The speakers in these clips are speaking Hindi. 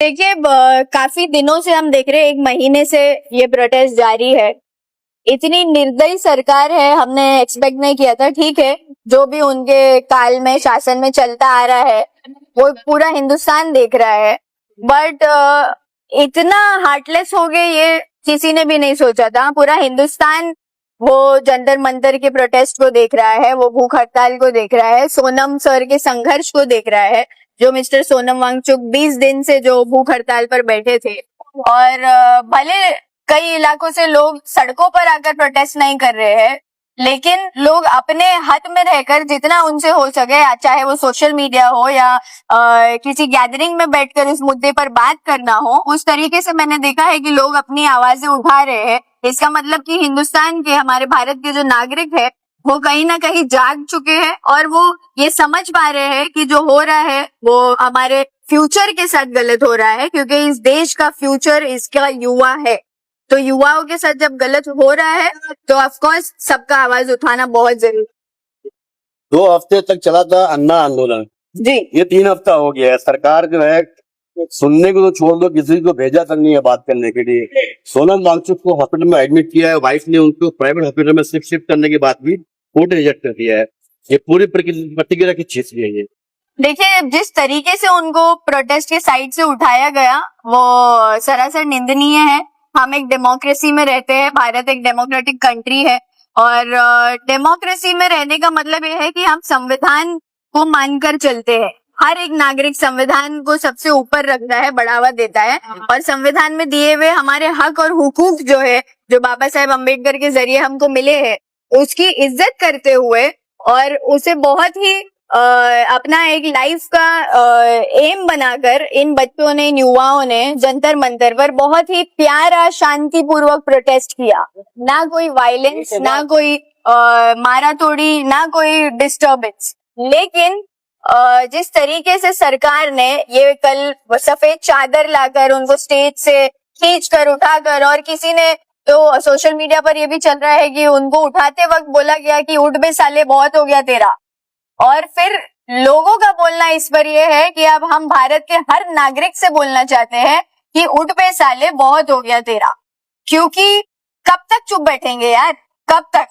देखिए, काफी दिनों से हम देख रहे हैं, एक महीने से ये प्रोटेस्ट जारी है। इतनी निर्दयी सरकार है, हमने एक्सपेक्ट नहीं किया था। ठीक है, जो भी उनके काल में शासन में चलता आ रहा है वो पूरा हिंदुस्तान देख रहा है, बट इतना हार्टलेस हो गए ये किसी ने भी नहीं सोचा था। पूरा हिंदुस्तान वो जंतर मंतर के प्रोटेस्ट को देख रहा है, वो भूख हड़ताल को देख रहा है, सोनम सर के संघर्ष को देख रहा है। जो मिस्टर सोनम वांगचुक 20 दिन से जो भूख हड़ताल पर बैठे थे, और भले कई इलाकों से लोग सड़कों पर आकर प्रोटेस्ट नहीं कर रहे हैं, लेकिन लोग अपने हद में रहकर जितना उनसे हो सके, चाहे वो सोशल मीडिया हो या किसी गैदरिंग में बैठकर इस मुद्दे पर बात करना हो, उस तरीके से मैंने देखा है कि लोग अपनी आवाजें उठा रहे हैं। इसका मतलब कि हिंदुस्तान के, हमारे भारत के जो नागरिक है वो कहीं ना कहीं जाग चुके हैं और वो ये समझ पा रहे हैं कि जो हो रहा है वो हमारे फ्यूचर के साथ गलत हो रहा है, क्योंकि इस देश का फ्यूचर इसका युवा है। तो युवाओं के साथ जब गलत हो रहा है तो ऑफ कोर्स सबका आवाज उठाना बहुत जरूरी। 2 हफ्ते तक चला था अन्ना आंदोलन जी, ये 3 हफ्ता हो गया है। सरकार जो है सुनने को तो छोड़ दो, किसी को भेजा तक नहीं है बात करने के लिए। सोनम वांगचुक को हॉस्पिटल में एडमिट किया है, वाइफ ने उनको प्राइवेट हॉस्पिटल में शिफ्ट करने के बाद भी कोर्ट ने रिजेक्ट कर दिया है। ये पूरी प्रतिक्रिया की चीज है ये। देखिए, जिस तरीके से उनको प्रोटेस्ट के साइड से उठाया गया वो सरासर निंदनीय है। हम एक डेमोक्रेसी में रहते हैं, भारत एक डेमोक्रेटिक कंट्री है, और डेमोक्रेसी में रहने का मतलब ये है कि हम संविधान को मानकर चलते हैं। हर एक नागरिक संविधान को सबसे ऊपर रखता है, बढ़ावा देता है, और संविधान में दिए हुए हमारे हक और हुकूक जो है, जो बाबा साहेब अम्बेडकर के जरिए हमको मिले हैं, उसकी इज्जत करते हुए और उसे बहुत ही अपना एक लाइफ का एम बनाकर इन बच्चों ने, इन युवाओं ने जंतर मंतर पर बहुत ही प्यारा शांतिपूर्वक प्रोटेस्ट किया। ना कोई वायलेंस, ना कोई मारा तोड़ी, ना कोई डिस्टर्बेंस। लेकिन जिस तरीके से सरकार ने ये कल सफेद चादर लाकर उनको स्टेज से खींच कर उठाकर, और किसी ने तो सोशल मीडिया पर ये भी चल रहा है कि उनको उठाते वक्त बोला गया कि उठ बे साले, बहुत हो गया तेरा। और फिर लोगों का बोलना इस पर यह है कि अब हम भारत के हर नागरिक से बोलना चाहते हैं कि उठ बे साले, बहुत हो गया तेरा। क्योंकि कब तक चुप बैठेंगे यार, कब तक?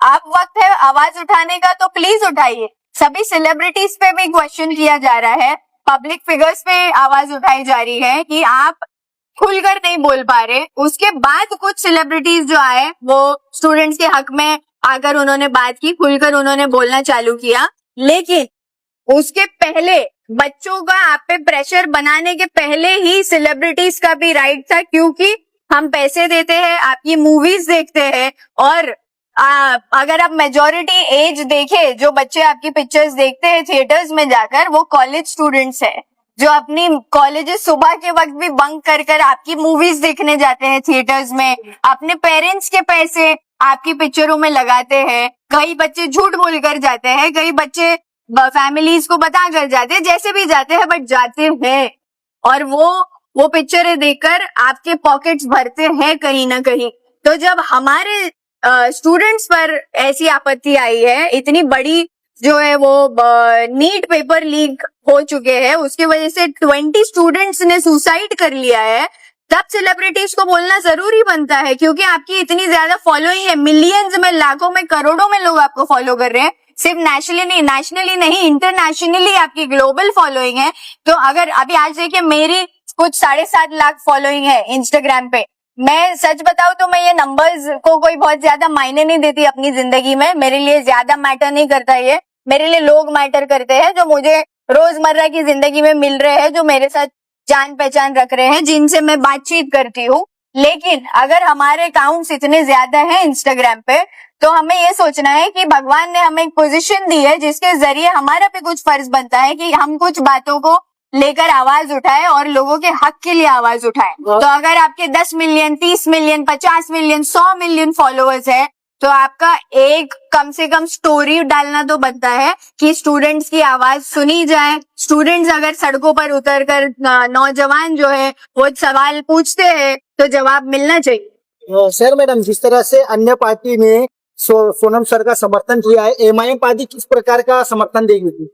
आप वक्त है आवाज उठाने का तो प्लीज उठाइए। सभी सेलिब्रिटीज पे भी क्वेश्चन किया जा रहा है, पब्लिक फिगर्स पे आवाज उठाई जा रही है कि आप खुलकर नहीं बोल पा रहे। उसके बाद कुछ सेलिब्रिटीज जो आए वो स्टूडेंट्स के हक में आकर उन्होंने बात की, खुलकर उन्होंने बोलना चालू किया। लेकिन उसके पहले बच्चों का आप पे प्रेशर बनाने के पहले ही सेलिब्रिटीज का भी राइट था, क्योंकि हम पैसे देते हैं, आपकी मूवीज देखते हैं, और अगर आप मेजॉरिटी एज देखे, जो बच्चे आपकी पिक्चर्स देखते हैं थिएटर्स में जाकर, वो कॉलेज स्टूडेंट्स है, जो अपनी कॉलेजेस सुबह के वक्त भी बंक कर कर आपकी मूवीज देखने जाते हैं थिएटर्स में, अपने पेरेंट्स के पैसे आपकी पिक्चरों में लगाते हैं। कई बच्चे झूठ बोल कर जाते हैं, कई बच्चे फैमिलीज को बता कर जाते हैं, जैसे भी जाते हैं बट जाते हैं, और वो पिक्चरें देखकर आपके पॉकेट्स भरते हैं कहीं ना कहीं। तो जब हमारे स्टूडेंट्स पर ऐसी आपत्ति आई है, इतनी बड़ी जो है वो नीट पेपर लीक हो चुके हैं, उसकी वजह से 20 स्टूडेंट्स ने सुसाइड कर लिया है, तब सेलिब्रिटीज को बोलना जरूरी बनता है, क्योंकि आपकी इतनी ज्यादा फॉलोइंग है, मिलियंस में, लाखों में, करोड़ों में लोग आपको फॉलो कर रहे हैं। सिर्फ नेशनली नहीं, इंटरनेशनली आपकी ग्लोबल फॉलोइंग है। तो अगर अभी आज देखिए, मेरी कुछ 7.5 लाख फॉलोइंग है इंस्टाग्राम पे। मैं सच बताऊं तो मैं ये नंबर्स को कोई बहुत ज्यादा मायने नहीं देती अपनी जिंदगी में, मेरे लिए ज्यादा मैटर नहीं करता ये। मेरे लिए लोग मैटर करते हैं, जो मुझे रोजमर्रा की जिंदगी में मिल रहे हैं, जो मेरे साथ जान पहचान रख रहे हैं, जिनसे मैं बातचीत करती हूँ। लेकिन अगर हमारे अकाउंट्स इतने ज्यादा हैं इंस्टाग्राम पे, तो हमें ये सोचना है कि भगवान ने हमें एक पोजीशन दी है जिसके जरिए हमारा भी कुछ फर्ज बनता है कि हम कुछ बातों को लेकर आवाज उठाए और लोगों के हक के लिए आवाज उठाए। तो अगर आपके 10 million, 30 million, 50 million, 100 million followers है, तो आपका एक कम से कम स्टोरी डालना तो बनता है कि स्टूडेंट्स की आवाज सुनी जाए। स्टूडेंट्स अगर सड़कों पर उतरकर नौजवान जो है वो सवाल पूछते हैं तो जवाब मिलना चाहिए। सर मैडम, जिस तरह से अन्य पार्टी ने सोनम सर का समर्थन किया है, एमआईएम पार्टी किस प्रकार का समर्थन देगी?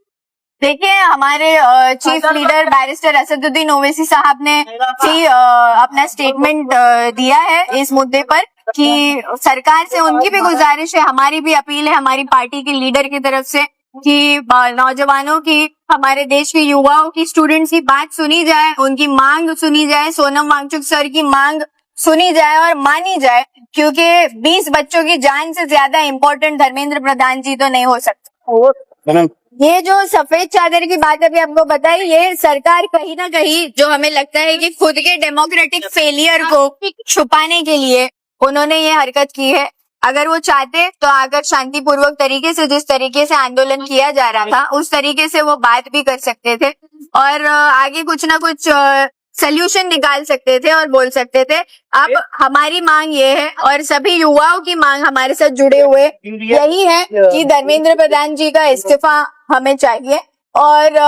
देखिए, हमारे chief leader barrister Asaduddin Owaisi साहब ने भी अपना स्टेटमेंट दिया है इस मुद्दे पर कि सरकार से उनकी भी गुजारिश है, हमारी भी अपील है हमारी पार्टी के लीडर की तरफ से कि नौजवानों की, हमारे देश के युवाओं की, स्टूडेंट्स की बात सुनी जाए, उनकी मांग सुनी जाए, सोनम वांगचुक सर की मांग सुनी जाए और मानी जाए, क्योंकि 20 बच्चों की जान से ज्यादा इम्पोर्टेंट धर्मेंद्र प्रधान जी तो नहीं हो सकता। ये जो सफेद चादर की बात अभी आपको बताई, ये सरकार कहीं ना कहीं, जो हमें लगता है कि खुद के डेमोक्रेटिक फेलियर को छुपाने के लिए उन्होंने ये हरकत की है। अगर वो चाहते तो आकर शांतिपूर्वक तरीके से, जिस तरीके से आंदोलन किया जा रहा था उस तरीके से वो बात भी कर सकते थे और आगे कुछ ना कुछ सोल्यूशन निकाल सकते थे और बोल सकते थे। अब हमारी मांग ये है और सभी युवाओं की मांग हमारे साथ जुड़े हुए यही है कि धर्मेंद्र प्रधान जी का इस्तीफा हमें चाहिए और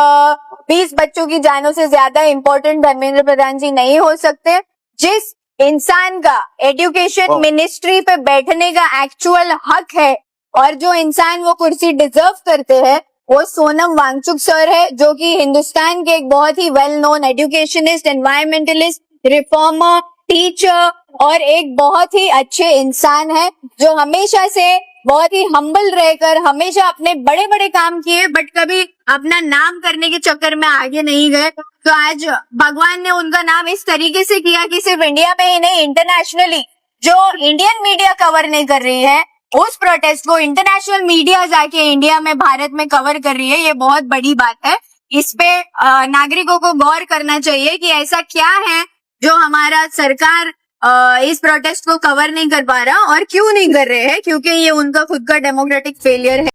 20 बच्चों की जानों से ज्यादा इम्पोर्टेंट धर्मेंद्र प्रधान जी नहीं हो सकते। जिस इंसान का एजुकेशन मिनिस्ट्री पे बैठने का एक्चुअल हक है और जो इंसान वो कुर्सी डिजर्व करते हैं वो सोनम वांगचुक सर है, जो कि हिंदुस्तान के एक बहुत ही well known educationist, environmentalist, reformer, teacher और एक बहुत ही अच्छे इंसान है, जो हमेशा से बहुत ही हम्बल रहकर हमेशा अपने बड़े बड़े काम किए बट कभी अपना नाम करने के चक्कर में आगे नहीं गए। तो आज भगवान ने उनका नाम इस तरीके से किया कि सिर्फ इंडिया में ही नहीं, इंटरनेशनली जो इंडियन मीडिया कवर नहीं कर रही है उस प्रोटेस्ट को इंटरनेशनल मीडिया जाके इंडिया में, भारत में कवर कर रही है। ये बहुत बड़ी बात है। इस पे नागरिकों को गौर करना चाहिए कि ऐसा क्या है जो हमारा सरकार इस प्रोटेस्ट को कवर नहीं कर पा रहा और क्यों नहीं कर रहे हैं, क्योंकि ये उनका खुद का डेमोक्रेटिक फेलियर है।